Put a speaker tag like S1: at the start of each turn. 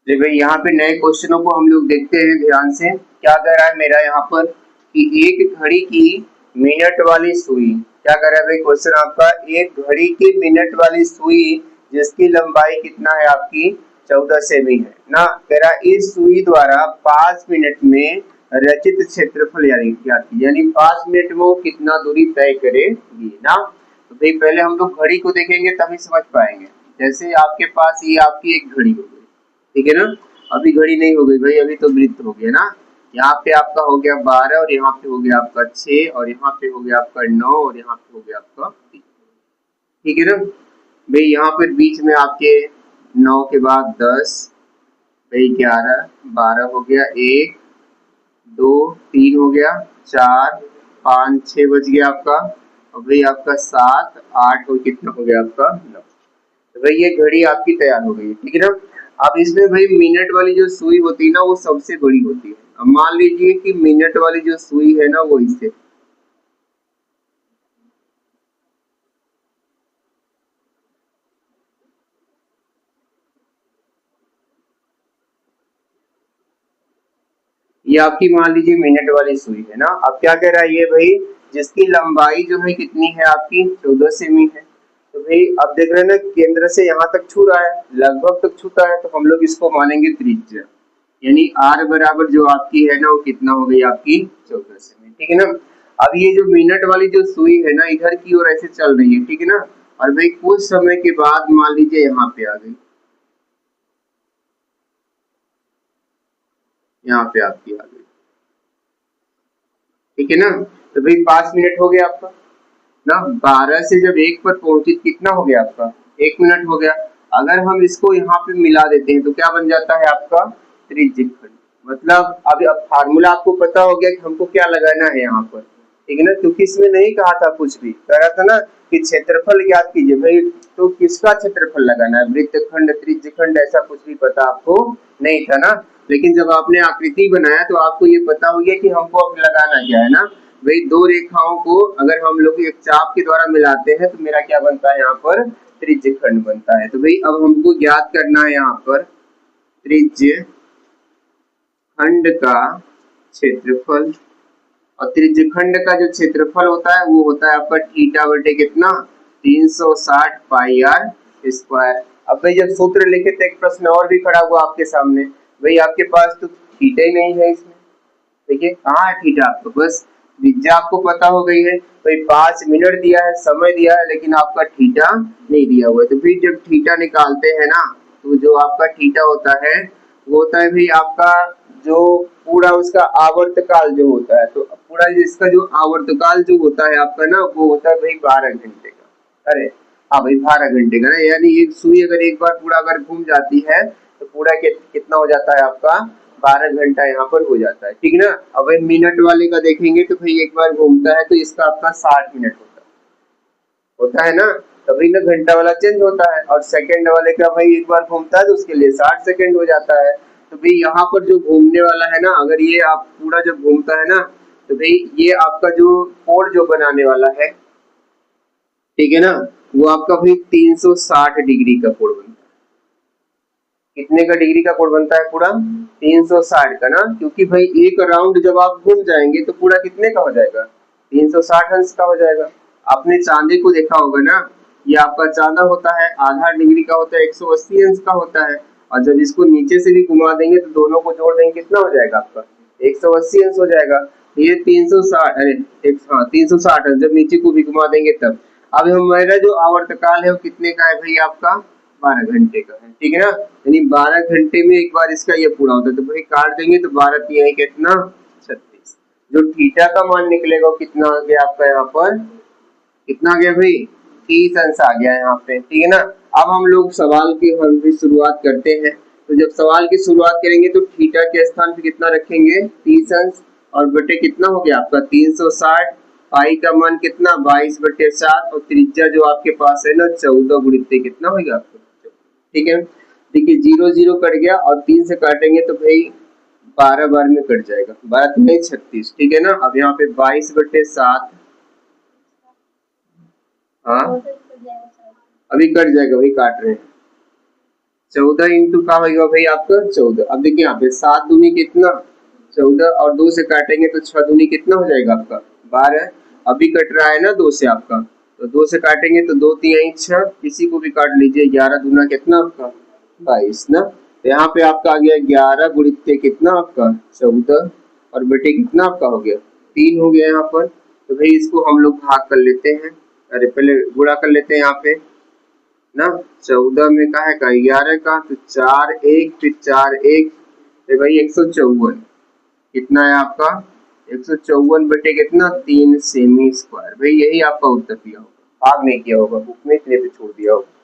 S1: तो भाई यहाँ पे नए क्वेश्चनों को हम लोग देखते हैं ध्यान से। क्या कह रहा है मेरा यहाँ पर कि एक घड़ी की मिनट वाली सुई, क्या कह रहा है भाई क्वेश्चन आपका, एक घड़ी की मिनट वाली सुई जिसकी लंबाई कितना है आपकी 14 सेमी है ना। कह रहा है इस सुई द्वारा 5 मिनट में रचित क्षेत्रफल यानी 5 मिनट में वो कितना दूरी तय करेगी ना। तो भाई पहले हम लोग घड़ी को देखेंगे तभी समझ पाएंगे। जैसे आपके पास ये आपकी एक घड़ी हो गई, ठीक है ना। अभी घड़ी नहीं हो गई भाई, अभी तो वृत्त हो गया ना। यहाँ पे आपका हो गया 12 और यहाँ पे हो गया आपका 6 और यहाँ पे हो गया आपका 9 और यहाँ पे हो गया आपका 3, ठीक है ना। भाई यहाँ पर बीच में आपके 9 के बाद 10, भाई 11, 12 हो गया, 1 2 3 हो गया, 4 5 6 बज गया आपका, और भाई आपका 7 8 और कितना हो गया आपका 9। तो भाई ये घड़ी आपकी तैयार हो गई है, ठीक है ना। अब इसमें भाई मिनट वाली जो सुई होती है ना वो सबसे बड़ी होती है। अब मान लीजिए कि मिनट वाली जो सुई है ना वो इससे, ये आपकी मान लीजिए मिनट वाली सुई है ना। अब क्या कह रहा है ये भाई, जिसकी लंबाई जो है कितनी है आपकी 14 सेमी है। तो भाई अब देख रहे हैं ना केंद्र से यहाँ तक छू रहा है, लगभग तक छूता है, तो हम लोग इसको मानेंगे त्रिज्या। यानी आर बराबर जो आपकी है ना वो कितना हो गई आपकी 14 सेमी, ठीक है ना। अब ये जो मिनट वाली जो सुई है ना इधर की ओर ऐसे चल रही है, ठीक है ना। और भाई कुछ समय के बाद मान लीजिए यहाँ पे आ गई, यहाँ पे आपकी आ गई, ठीक है ना। तो भाई 5 मिनट हो गया आपका ना। 12 से जब 1 पर पहुंची कितना हो गया आपका 1 मिनट हो गया। अगर हम इसको यहाँ पे मिला देते हैं तो क्या बन जाता है आपका त्रिज्यखंड। मतलब अब फार्मूला आपको पता हो गया कि हमको क्या लगाना है यहाँ पर, ठीक है ना। क्योंकि इसमें नहीं कहा था कुछ भी, कह रहा था ना कि क्षेत्रफल ज्ञात कीजिए भाई। तो किसका क्षेत्रफल लगाना है, वृत्तखंड त्रिज्यखंड, ऐसा कुछ भी पता आपको नहीं था ना। लेकिन जब आपने आकृति बनाया तो आपको ये पता हो गया कि हमको अब लगाना क्या है ना। भाई दो रेखाओं को अगर हम लोग एक चाप के द्वारा मिलाते हैं तो मेरा क्या बनता है यहाँ पर त्रिज्यखंड बनता है। तो भाई अब हमको ज्ञात करना है यहाँ पर त्रिज्यखंड का क्षेत्रफल। और त्रिज्यखंड का जो क्षेत्रफल होता है वो होता है आपका थीटा बटे कितना 360 पाई आर स्क्वायर। अब भाई जब सूत्र लिखे तो एक प्रश्न और भी खड़ा हुआ आपके सामने, भाई आपके पास तो थीटा ही नहीं है इसमें। देखिए कहाँ है थीटा आपको, बस त्रिज्या आपको पता हो गई है, भाई 5 मिनट दिया है, समय दिया है, लेकिन आपका थीटा नहीं दिया हुआ है। तो फिर जब थीटा निकालते हैं ना तो जो आपका थीटा होता है वो होता है भाई आपका जो पूरा उसका आवर्तकाल जो होता है। तो पूरा इसका जो आवर्तकाल जो होता है आपका ना वो होता है भाई 12 घंटे का। अरे हाँ भाई 12 घंटे का ना, यानी एक सुई अगर एक बार पूरा अगर घूम जाती है तो पूरा कितना हो जाता है आपका 12 घंटा यहाँ पर हो जाता है, ठीक है ना। अब भाई मिनट वाले का देखेंगे तो भाई एक बार घूमता है तो इसका आपका 60 मिनट होता है ना। तभी ना घंटा वाला चेंज होता है। और सेकंड वाले का भाई एक बार घूमता है तो उसके लिए 60 सेकंड हो जाता है। तो भाई यहाँ पर जो घूमने वाला है ना, अगर ये आप पूरा जब घूमता है ना तो भाई ये आपका जो कोण जो बनाने वाला है, ठीक है ना, वो आपका भाई 360 डिग्री का कोण बनता है। कितने का डिग्री का कोण बनता है पूरा 360 का ना, क्योंकि भाई एक राउंड जब आप घूम जाएंगे तो पूरा कितने का हो जाएगा 360 अंश का हो जाएगा। आपने चांदी को देखा होगा ना, ये आपका चांदा होता है आधा डिग्री का होता है 180 अंश का होता है। और जब इसको नीचे से भी घुमा देंगे तो दोनों को जोड़ देंगे कितना हो जाएगा आपका 180 अंश हो जाएगा। ये 360 अरे हाँ 360 अंश जब नीचे को भी घुमा देंगे तब। अब हमारा जो आवर्तकाल है वो कितने का है भाई आपका 12 घंटे का है, ठीक है ना। यानी 12 घंटे में एक बार इसका ये पूरा होता है। तो भाई काट देंगे तो 12 तिहाई कितना 36। जो थीटा का मान निकलेगा कितना आ गया आपका यहाँ पर, कितना आ गया भाई 30 अंश आ गया यहाँ पे, ठीक है ना। अब हम लोग सवाल की हम भी शुरुआत करते हैं। तो जब सवाल की शुरुआत करेंगे तो थीटा के स्थान पे कितना रखेंगे 30 अंश, और बटे कितना हो गया आपका 360, पाई का मान कितना 22/7, और त्रिज्या जो आपके पास है ना 14 गुणित कितना होगा आपको, ठीक है। देखिए 0 0 कट गया और 3 से काटेंगे तो भाई 12 बार में कट जाएगा, 12 नहीं 36, ठीक है ना। अब यहाँ पे 22/7, हाँ अभी कट जाएगा, वही काट रहे हैं 14 इंटू का होगा भाई आपका 14। अब देखिए यहाँ पे 7 दूनी कितना 14 और 2 से काटेंगे तो 6 दूनी कितना हो जाएगा आपका 12। अभी कट रहा है ना 2 से आपका, तो 2 से काटेंगे तो 2 3 6, किसी को भी काट लीजिए। 11 दूना कितना आपका 22 ना। तो यहाँ पे आपका आ गया 11 गुणित कितना आपका 14 और बेटे कितना आपका हो गया 3 हो गया यहाँ पर। तो भाई इसको हम लोग भाग कर लेते हैं, अरे पहले गुणा कर लेते हैं यहाँ पे ना। 14 में का है का 11 का, तो 4 1 फिर 4 1, तो भाई 154 कितना है आपका 154 बटे कितना 3 सेमी स्क्वायर। भाई यही आपका उत्तर दिया होगा, भाग नहीं किया होगा, बुक में इतने पे छोड़ दिया होगा।